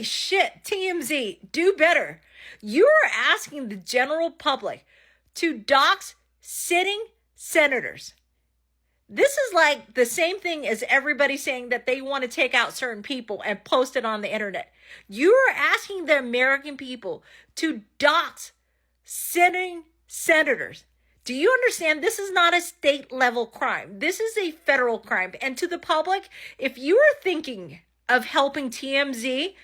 shit, TMZ, do better. You are asking the general public to dox sitting senators. This is like the same thing as everybody saying that they want to take out certain people and post it on the internet. You are asking the American people to dox sitting senators. Do you understand? This is not a state level crime. This is a federal crime. And to the public, if you are thinking of helping TMZ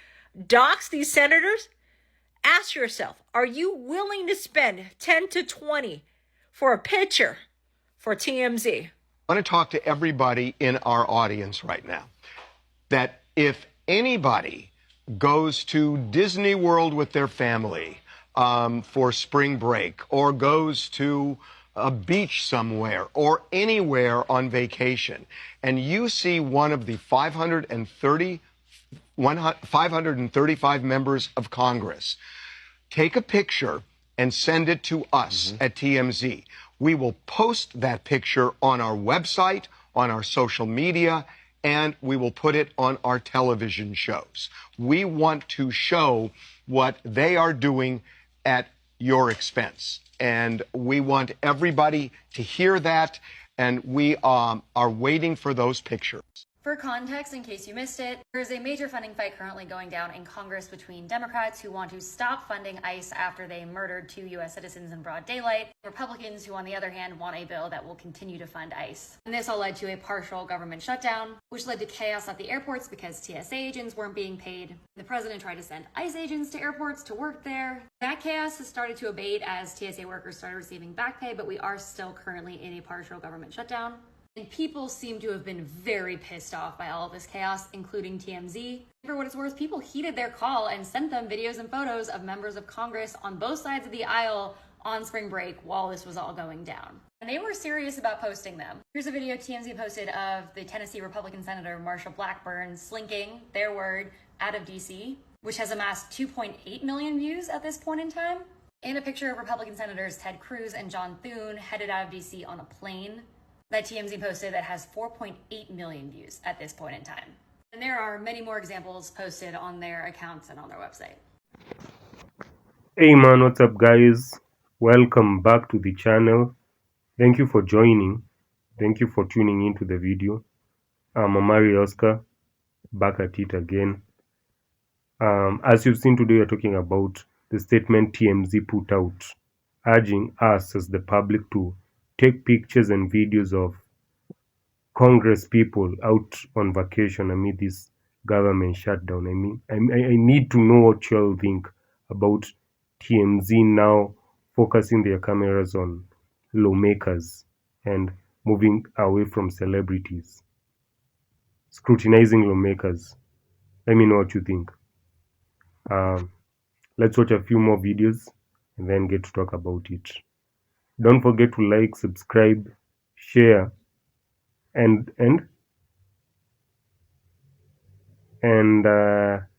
dox these senators, ask yourself, are you willing to spend 10 to 20 for a picture for TMZ? I want to talk to everybody in our audience right now that if anybody goes to Disney World with their family for spring break, or goes to a beach somewhere or anywhere on vacation, and you see one of the 535 members of Congress, take a picture and send it to us at TMZ. We will post that picture on our website, on our social media, and we will put it on our television shows. We want to show what they are doing at your expense. And we want everybody to hear that, and we are waiting for those pictures. For context, in case you missed it, there is a major funding fight currently going down in Congress between Democrats who want to stop funding ICE after they murdered 2 U.S. citizens in broad daylight, Republicans who, on the other hand, want a bill that will continue to fund ICE. And this all led to a partial government shutdown, which led to chaos at the airports because TSA agents weren't being paid. The president tried to send ICE agents to airports to work there. That chaos has started to abate as TSA workers started receiving back pay, but we are still currently in a partial government shutdown. And people seem to have been very pissed off by all of this chaos, including TMZ. For what it's worth, people heeded their call and sent them videos and photos of members of Congress on both sides of the aisle on spring break while this was all going down. And they were serious about posting them. Here's a video TMZ posted of the Tennessee Republican Senator Marsha Blackburn slinking, their word, out of DC, which has amassed 2.8 million views at this point in time. And a picture of Republican Senators Ted Cruz and John Thune headed out of DC on a plane that TMZ posted that has 4.8 million views at this point in time. And there are many more examples posted on their accounts and on their website. Hey man, what's up guys? Welcome back to the channel. Thank you for joining. Thank you for tuning into the video. I'm Amari Oscar, back at it again. As you've seen today, we're talking about the statement TMZ put out, urging us as the public to take pictures and videos of Congress people out on vacation amid this government shutdown. I need to know what you all think about TMZ now focusing their cameras on lawmakers and moving away from celebrities, scrutinizing lawmakers. Let me know what you think. Let's watch a few more videos and then get to talk about it. Don't forget to like, subscribe, share, and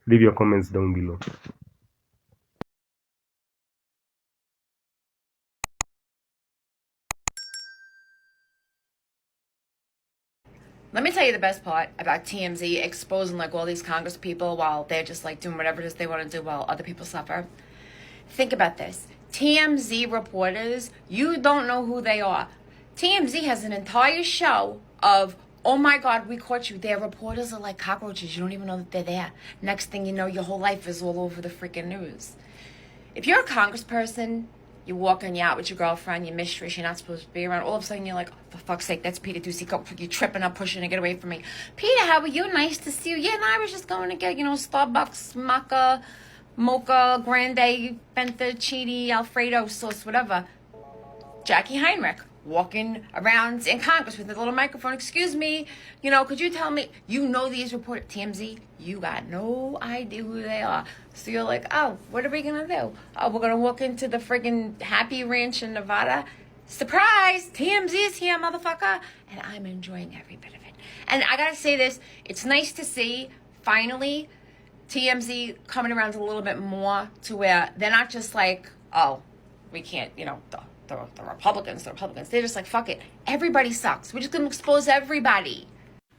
leave your comments down below. Let me tell you the best part about TMZ exposing like all these Congress people while they're just like doing whatever it is they want to do while other people suffer. Think about this. TMZ reporters, you don't know who they are. TMZ has an entire show of, oh my God, we caught you. Their reporters are like cockroaches. You don't even know that they're there. Next thing you know, your whole life is all over the freaking news. If you're a congressperson, you're walking out with your girlfriend, your mistress, you're not supposed to be around. All of a sudden, you're like, oh, for fuck's sake, that's Peter Ducey. You're tripping up, pushing to get away from me. Peter, how are you? Nice to see you. Yeah, no, I was just going to get, Starbucks, maca, mocha, grande, fettuccine, Alfredo sauce, whatever. Jackie Heinrich walking around in Congress with a little microphone. Excuse me, could you tell me, these reporters, TMZ, you got no idea who they are. So you're like, oh, what are we going to do? Oh, we're going to walk into the friggin' Happy Ranch in Nevada. Surprise, TMZ is here, motherfucker. And I'm enjoying every bit of it. And I got to say this, it's nice to see, finally, TMZ coming around a little bit more to where they're not just like, oh, we can't, the Republicans. They're just like, fuck it. Everybody sucks. We're just going to expose everybody.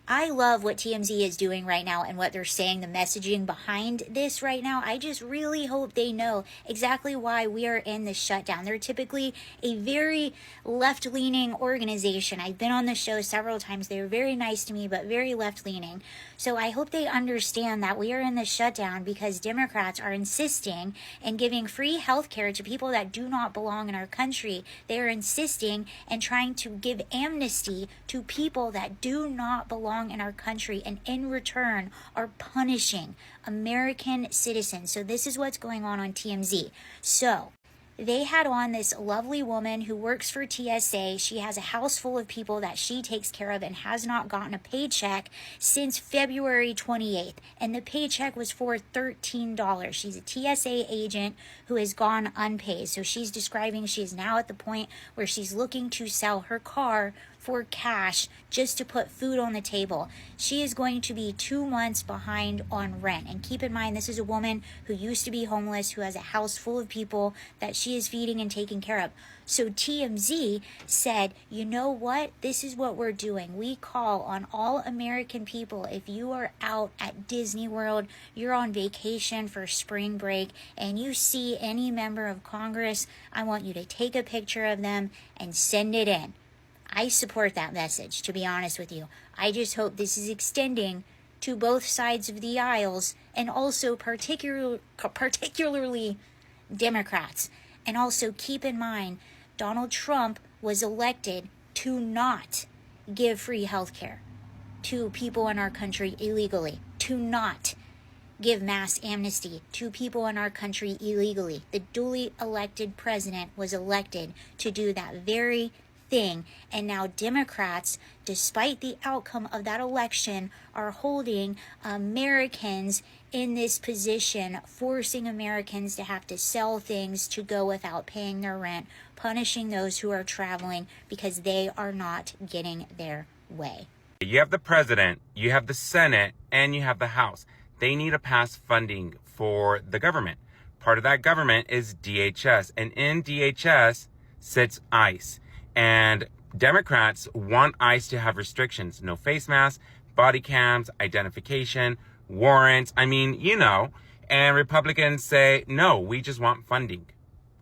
I love what TMZ is doing right now and what they're saying, the messaging behind this right now. I just really hope they know exactly why we are in this shutdown. They're typically a very left-leaning organization. I've been on the show several times. They're very nice to me, but very left-leaning. So I hope they understand that we are in this shutdown because Democrats are insisting in giving free health care to people that do not belong in our country. They are insisting and trying to give amnesty to people that do not belong in our country, and in return are punishing American citizens. So this is what's going on TMZ. So they had on this lovely woman who works for TSA. She has a house full of people that she takes care of and has not gotten a paycheck since February 28th. And the paycheck was for $13. She's a TSA agent who has gone unpaid. So she's describing she is now at the point where she's looking to sell her car for cash just to put food on the table. She is going to be 2 months behind on rent. And keep in mind, this is a woman who used to be homeless, who has a house full of people that she is feeding and taking care of. So TMZ said, you know what? This is what we're doing. We call on all American people. If you are out at Disney World, you're on vacation for spring break, and you see any member of Congress, I want you to take a picture of them and send it in. I support that message, to be honest with you. I just hope this is extending to both sides of the aisles, and also particularly Democrats. And also keep in mind, Donald Trump was elected to not give free health care to people in our country illegally, to not give mass amnesty to people in our country illegally. The duly elected president was elected to do that very thing. And now Democrats, despite the outcome of that election, are holding Americans in this position, forcing Americans to have to sell things to go without paying their rent, punishing those who are traveling because they are not getting their way. You have the president, you have the Senate, and you have the House. They need to pass funding for the government. Part of that government is DHS, and in DHS sits ICE. And Democrats want ICE to have restrictions, no face masks, body cams, identification, warrants. I mean, you know, and Republicans say, no, we just want funding.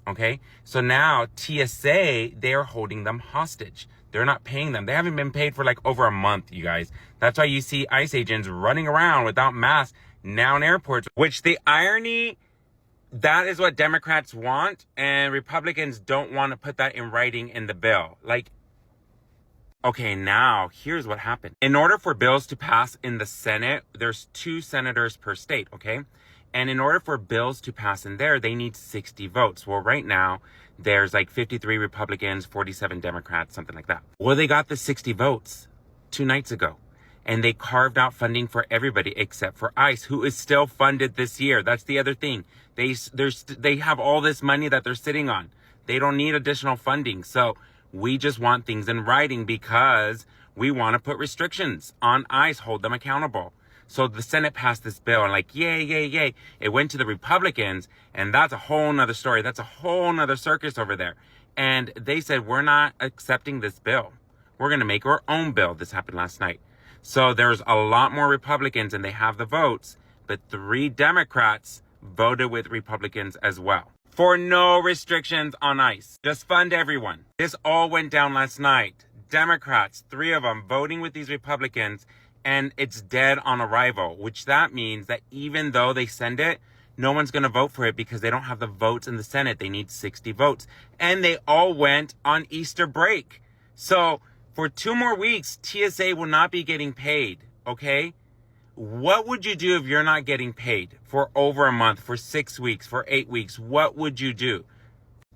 Okay. So now TSA, they're holding them hostage. They're not paying them. They haven't been paid for like over a month, you guys. That's why you see ICE agents running around without masks now in airports, which the irony, that is what Democrats want, and Republicans don't want to put that in writing in the bill. Like, okay, now here's what happened. In order for bills to pass in the Senate, there's 2 senators per state, okay? And in order for bills to pass in there, they need 60 votes. Well, right now, there's like 53 Republicans, 47 Democrats, something like that. Well, they got the 60 votes 2 nights ago. And they carved out funding for everybody except for ICE, who is still funded this year. That's the other thing. They have all this money that they're sitting on. They don't need additional funding. So we just want things in writing because we want to put restrictions on ICE, hold them accountable. So the Senate passed this bill and like, yay, yay, yay. It went to the Republicans, and that's a whole nother story. That's a whole nother circus over there. And they said, we're not accepting this bill. We're going to make our own bill. This happened last night. So there's a lot more Republicans and they have the votes, but 3 Democrats voted with Republicans as well for no restrictions on ICE. Just fund everyone. This all went down last night. Democrats, 3 of them voting with these Republicans, and it's dead on arrival, which that means that even though they send it, no one's going to vote for it because they don't have the votes in the Senate. They need 60 votes, and they all went on Easter break. So for 2 more weeks, TSA will not be getting paid, okay? What would you do if you're not getting paid for over a month, for 6 weeks, for 8 weeks? What would you do?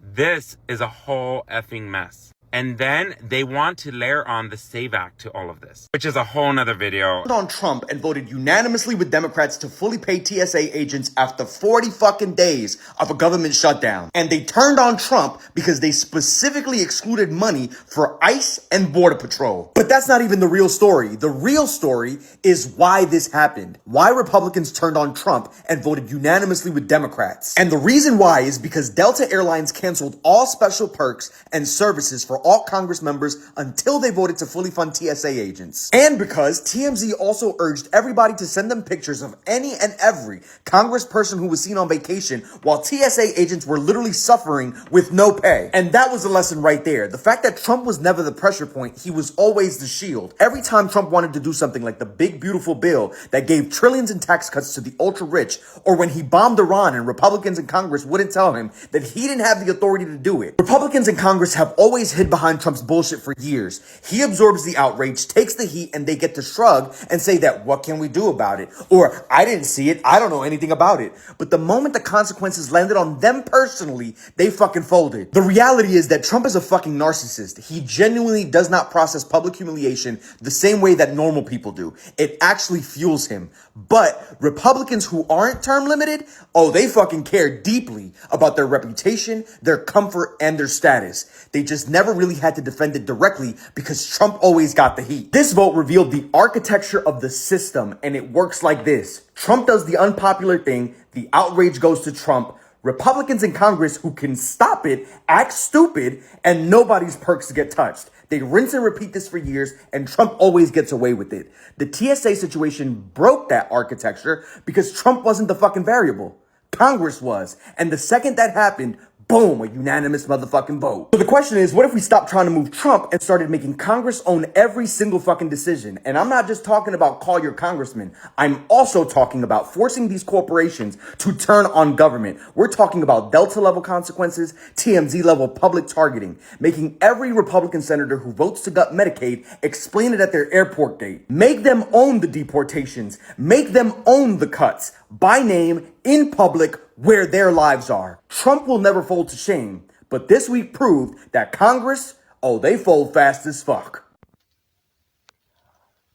This is a whole effing mess. And then they want to layer on the SAVE Act to all of this, which is a whole nother video. On Trump and voted unanimously with Democrats to fully pay TSA agents after 40 fucking days of a government shutdown. And they turned on Trump because they specifically excluded money for ICE and Border Patrol. But that's not even the real story. The real story is why this happened. Why Republicans turned on Trump and voted unanimously with Democrats. And the reason why is because Delta Airlines canceled all special perks and services for all Congress members until they voted to fully fund TSA agents. And because TMZ also urged everybody to send them pictures of any and every congressperson who was seen on vacation while TSA agents were literally suffering with no pay. And that was the lesson right there. The fact that Trump was never the pressure point, he was always the shield. Every time Trump wanted to do something like the big beautiful bill that gave trillions in tax cuts to the ultra rich, or when he bombed Iran and Republicans in Congress wouldn't tell him that he didn't have the authority to do it. Republicans in Congress have always hid behind Trump's bullshit for years. He absorbs the outrage, takes the heat, and they get to shrug and say that, what can we do about it? Or, I didn't see it, I don't know anything about it. But the moment the consequences landed on them personally, they fucking folded. The reality is that Trump is a fucking narcissist. He genuinely does not process public humiliation the same way that normal people do. It actually fuels him. But Republicans who aren't term limited, oh, they fucking care deeply about their reputation, their comfort, and their status. They just never really had to defend it directly because Trump always got the heat. This vote revealed the architecture of the system, and it works like this. Trump does the unpopular thing, the outrage goes to Trump. Republicans in Congress who can stop it act stupid, and nobody's perks get touched. They rinse and repeat this for years, and Trump always gets away with it. The TSA situation broke that architecture because Trump wasn't the fucking variable. Congress was. And the second that happened, boom, a unanimous motherfucking vote. So the question is, what if we stopped trying to move Trump and started making Congress own every single fucking decision? And I'm not just talking about call your congressman. I'm also talking about forcing these corporations to turn on government. We're talking about Delta level consequences, TMZ level public targeting, making every Republican senator who votes to gut Medicaid explain it at their airport gate. Make them own the deportations. Make them own the cuts by name in public where their lives are. Trump will never fold to shame, but this week proved that Congress, oh, they fold fast as fuck.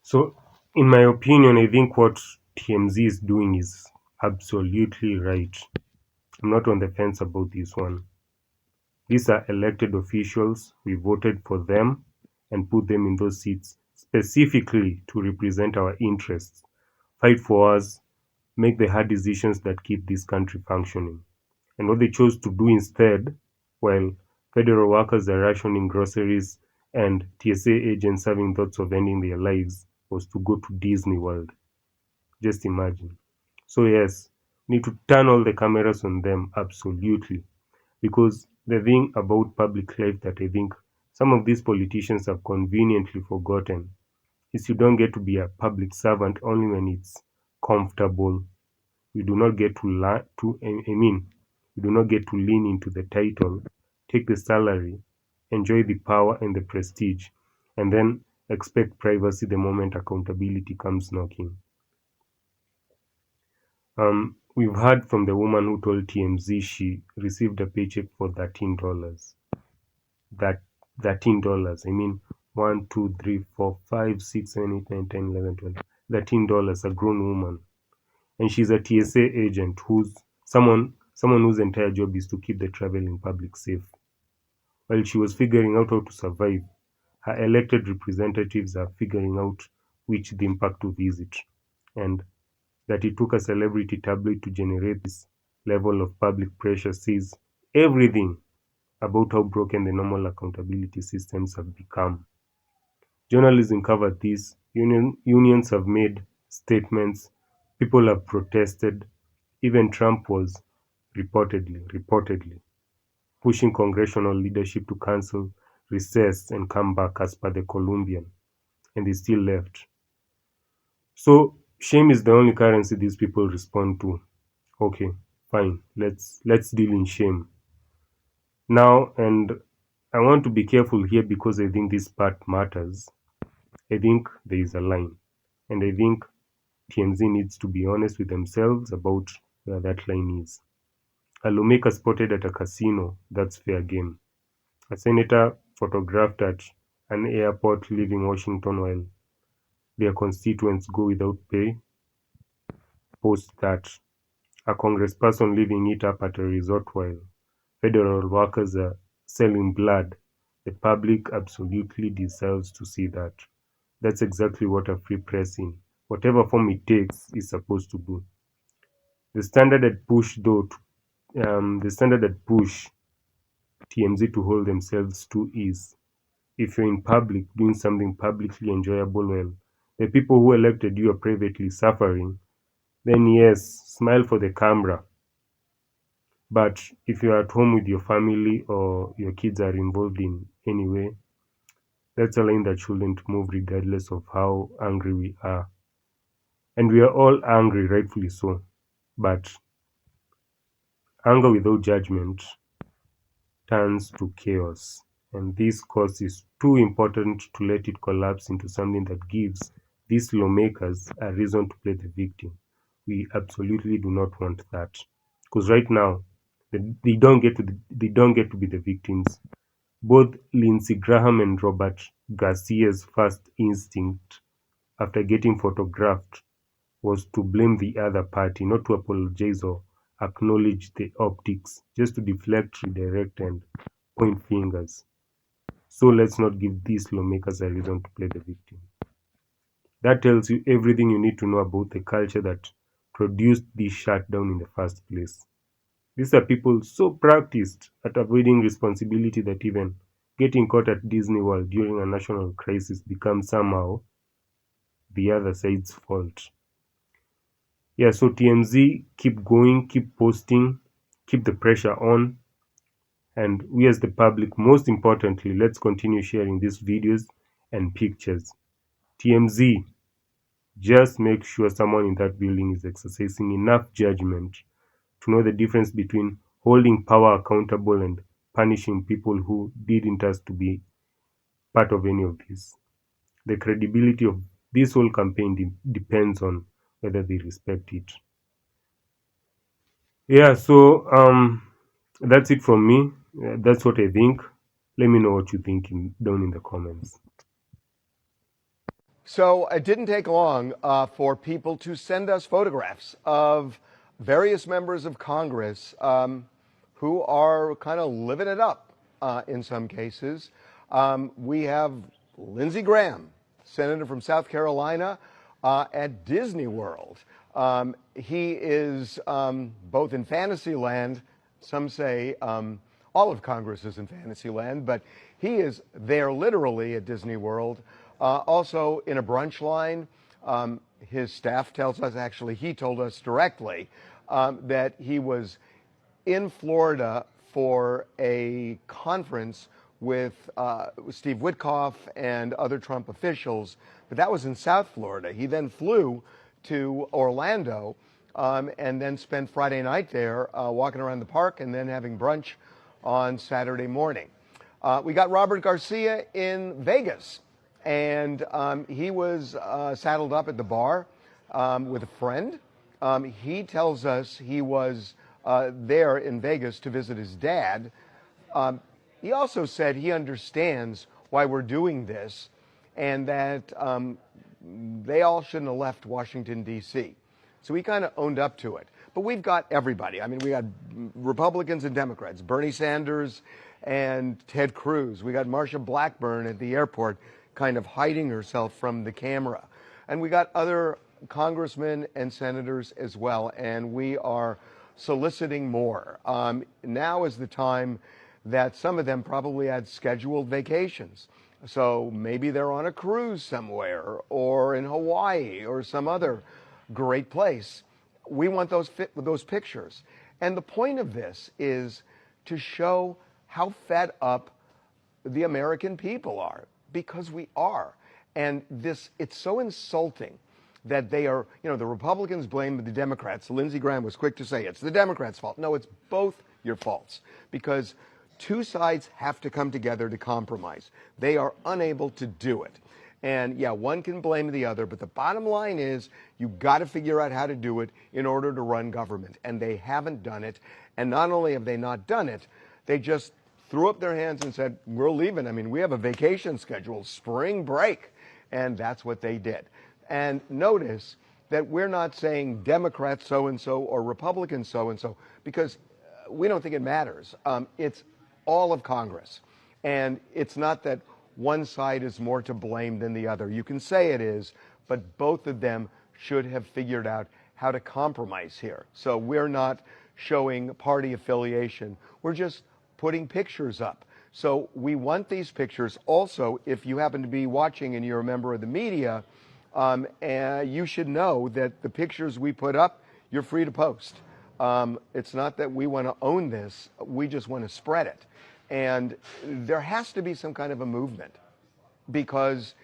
So, in my opinion, I think what TMZ is doing is absolutely right. I'm not on the fence about this one. These are elected officials. We voted for them and put them in those seats specifically to represent our interests, fight for us, make the hard decisions that keep this country functioning. And what they chose to do instead, while federal workers are rationing groceries and TSA agents having thoughts of ending their lives, was to go to Disney World. Just imagine. So yes, need to turn all the cameras on them, absolutely. Because the thing about public life that I think some of these politicians have conveniently forgotten is you don't get to be a public servant only when it's comfortable. You do not get to you do not get to lean into the title, take the salary, enjoy the power and the prestige, and then expect privacy the moment accountability comes knocking. We've heard from the woman who told TMZ she received a paycheck for $13. That $13. I mean, 1, 2, 3, 4, 5, 6, 7, 8, 9, 10, 11, 12. $13, a grown woman. And she's a TSA agent who's someone whose entire job is to keep the traveling public safe. While she was figuring out how to survive, her elected representatives are figuring out which theme park to visit. And that it took a celebrity tabloid to generate this level of public pressure says everything about how broken the normal accountability systems have become. Journalism covered this, unions have made statements, people have protested, even Trump was reportedly pushing congressional leadership to cancel, recess, and come back as per the Columbian, and they still left. So shame is the only currency these people respond to. Okay, fine, let's deal in shame. Now, and I want to be careful here because I think this part matters. I think there is a line, and I think TMZ needs to be honest with themselves about where that line is. A lawmaker spotted at a casino, that's fair game. A senator photographed at an airport leaving Washington while their constituents go without pay, post that. A congressperson leaving it up at a resort while federal workers are selling blood. The public absolutely deserves to see that. That's exactly what a free press in whatever form it takes is supposed to do. The standard had pushed TMZ to hold themselves to is if you're in public doing something publicly enjoyable while the people who elected you are privately suffering, then yes, smile for the camera. But if you're at home with your family or your kids are involved in any way, that's a line that shouldn't move regardless of how angry we are. And we are all angry, rightfully so. But anger without judgment turns to chaos. And this cause is too important to let it collapse into something that gives these lawmakers a reason to play the victim. We absolutely do not want that. Because right now, they don't get to be the victims. Both Lindsey Graham and Robert Garcia's first instinct after getting photographed was to blame the other party, not to apologize or acknowledge the optics, just to deflect, redirect, and point fingers. So let's not give these lawmakers a reason to play the victim. That tells you everything you need to know about the culture that produced this shutdown in the first place. These are people so practiced at avoiding responsibility that even getting caught at Disney World during a national crisis becomes somehow the other side's fault. Yeah, so TMZ, keep going, keep posting, keep the pressure on. And we as the public, most importantly, let's continue sharing these videos and pictures. TMZ, just make sure someone in that building is exercising enough judgment to know the difference between holding power accountable and punishing people who didn't ask to be part of any of this. The credibility of this whole campaign depends on whether they respect it. Yeah, so that's it from me. That's what I think. Let me know what you think down in the comments. So it didn't take long for people to send us photographs of various members of Congress who are kind of living it up in some cases. We have Lindsey Graham, senator from South Carolina, at Disney World. He is both in fantasy land, some say all of Congress is in fantasy land, but he is there literally at Disney World. Also in a brunch line, his staff tells us, actually he told us directly, that he was in Florida for a conference with Steve Witkoff and other Trump officials, but that was in South Florida. He then flew to Orlando and then spent Friday night there walking around the park and then having brunch on Saturday morning. We got Robert Garcia in Vegas, and he was saddled up at the bar with a friend. He tells us he was there in Vegas to visit his dad. He also said he understands why we're doing this and that they all shouldn't have left Washington, D.C. So he kind of owned up to it. But we've got everybody. I mean, we got Republicans and Democrats, Bernie Sanders and Ted Cruz. We got Marsha Blackburn at the airport kind of hiding herself from the camera. And we got other congressmen and senators as well. And we are soliciting more. Now is the time that some of them probably had scheduled vacations. So maybe they're on a cruise somewhere or in Hawaii or some other great place. We want those pictures. And the point of this is to show how fed up the American people are, because we are. And it's so insulting that they are, the Republicans blame the Democrats. Lindsey Graham was quick to say it's the Democrats' fault. No, it's both your faults, because two sides have to come together to compromise. They are unable to do it. And yeah, one can blame the other, but the bottom line is you've got to figure out how to do it in order to run government. And they haven't done it. And not only have they not done it, they just threw up their hands and said, we're leaving. I mean, we have a vacation schedule, spring break. And that's what they did. And notice that we're not saying Democrat so-and-so or Republican so-and-so, because we don't think it matters. It's all of Congress. And it's not that one side is more to blame than the other. You can say it is, but both of them should have figured out how to compromise here. So we're not showing party affiliation. We're just putting pictures up So we want these pictures. Also, if you happen to be watching and you're a member of the media, you should know that the pictures we put up, you're free to post. It's not that we want to own this, we just want to spread it. And there has to be some kind of a movement because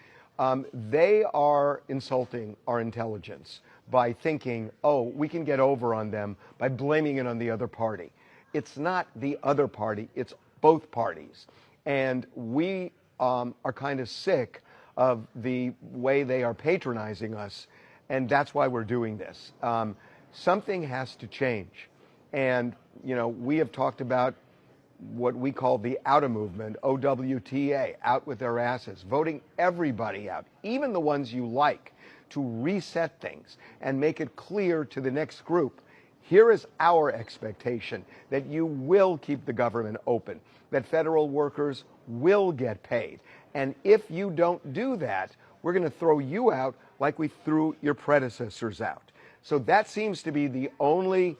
they are insulting our intelligence by thinking, oh, we can get over on them by blaming it on the other party. It's not the other party, it's both parties. And we are kind of sick of the way they are patronizing us, and that's why we're doing this. Something has to change. And, you know, we have talked about what we call the OUTA movement, OWTA, out with their asses, voting everybody out, even the ones you like, to reset things and make it clear to the next group, here is our expectation that you will keep the government open, that federal workers will get paid. And if you don't do that, we're going to throw you out like we threw your predecessors out. So that seems to be the only,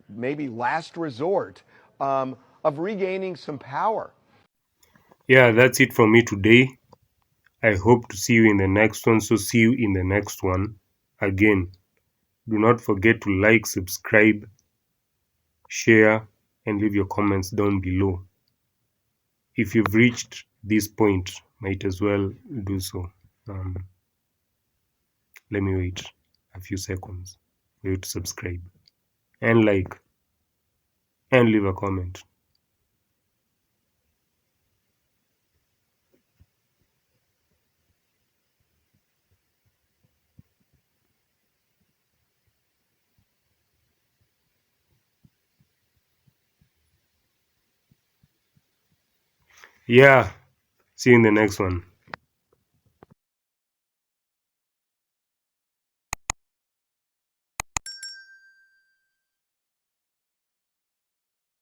maybe last resort of regaining some power. Yeah, that's it from me today. I hope to see you in the next one. So see you in the next one. Again, do not forget to like, subscribe, share, and leave your comments down below. If you've reached this point, might as well do so. Let me wait a few seconds for you to subscribe and like and leave a comment. Yeah, see you in the next one.